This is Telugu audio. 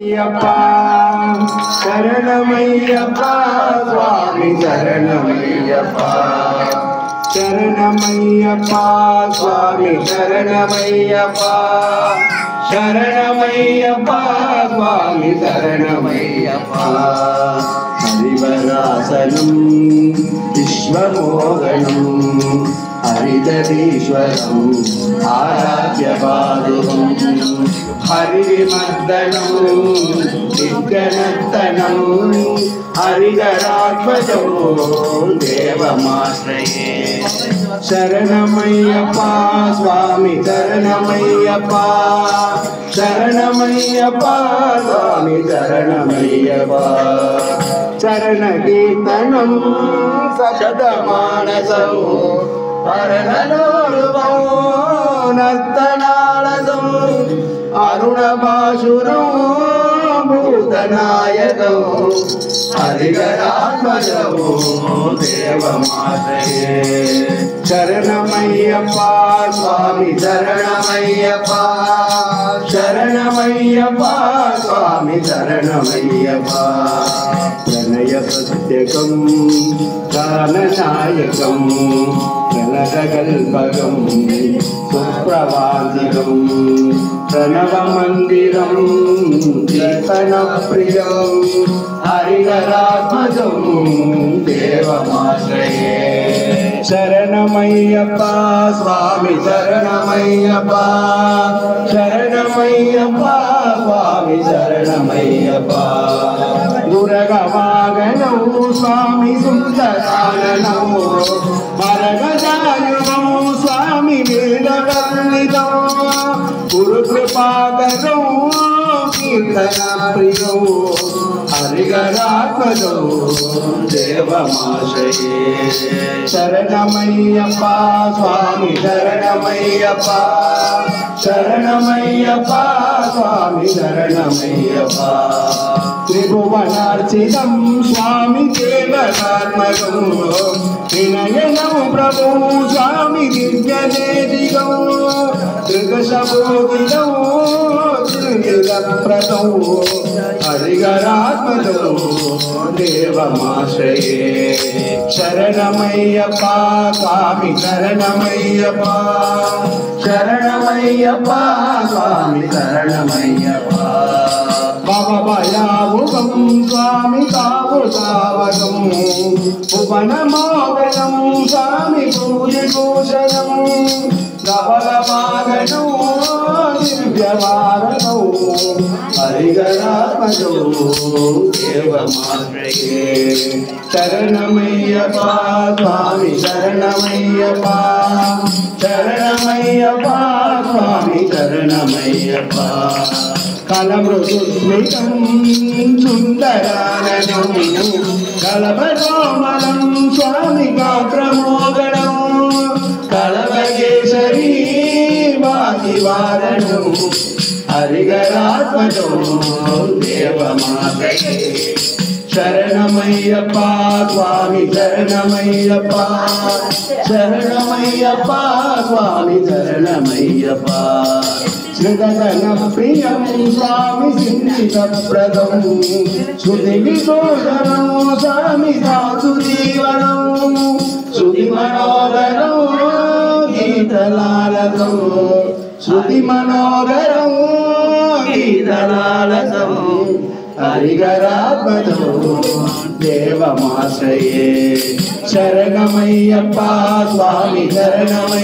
అయ్యప్పా శరణమయ్యప్పా స్వామి శరణమయ్యప్పా శరణమయ్యప్పా స్వామి శరణమయ్యప్పా శరణమయ్యప్పా స్వామి శరణమయ్యప్పా హరివరాసనం విశ్వమోహనం హరిదరీశ్వరం ఆరాధ్యపాదుకం హరివిమర్దనం నిత్యనర్తనం హరిధరాత్మజం దేవమాశ్రయే శరణమయ్యప్పా స్వామి శరణమయ్యప్పా శరణమయ్యప్పా స్వామి శరణమయ్యప్పా చరణ కీర్తనం సశతమానసం హరణలోరువం నర్తనాళసం అరుణభాసురం భూతనాయకం హరిహరాత్మజం దేవమాశ్రయే శరణమయ్యప్పా స్వామి శరణమయ్యప్పా శరణమయ్యప్పా స్వామి శరణమయ్యప్పా ప్రణయ ప్రత్యకం ప్రాణనాయకం ప్రణరకల్పకం సుప్రవాదికం ప్రణవమందిరం కీర్తనప్రియం హరిహరాత్మజం దేవమాశ్రయే శరణమయ్యప్పా స్వామి శరణమయ్యప్పా శరణమయ్యప్పా స్వామి శరణమయ్యప్పా గురగవాగనం స్వామి సుందరాననం మరగజాయుగం స్వామి వీరవర్ణితం గురుకృపాకరం కీర్తన ప్రియం హరిహరాత్మజం దేవమాశ్రయే శరణమయ్యప్పా స్వామి శరణమయ్యప్పా శరణమయ్యప్పా స్వామి శరణమయ్యప్పా త్రిభువనార్చితం స్వామి కేవలాత్మకం వినయనం ప్రభు స్వామి దివ్యదేవికం త్రిదశభోగితం త్రియుగప్రదం హరిహరాత్మజం దేవమాశ్రయే శరణమయ్యప్పా స్వామి శరణమయ్యప్పా శరణమయ్యప్పా స్వామి శరణమయ్యప్పా భవభయావుకం స్వామి తావుతావకం భువనమోహనం స్వామి భూరిభూషణం ధవలవాహనం దివ్యవాహనం హరిహరాత్మజం దేవమాశ్రయే శరణమయ్యప్పా స్వామి శరణమయ్యప్పా శరణమయ్యప్పా స్వామి శరణమయ్యప్పా కలమృదుస్మితం సుందరాననం కలభకోమలం స్వామి గాత్రమోగణం కలభకేసరీ వాదివారణం హరిహరాత్మజం దేవమాశ్రయే శరణమయ్యప్పా స్వామి శరణమయ్యప్పా శరణమయ్యప్పా స్వామి శరణమయ్యప్పా శ్రీగణ ప్రియం స్వామి సింధితప్రదం శృతి విభూషణం స్వామి సాధుజీవనం శృతి మనోహరం గీతలాలసం శృతి మనోహరం గీతలాలసం హరిహరాత్మజం దేవమాశ్రయే శరణమయ్యప్పా స్వామి శరణమయ్య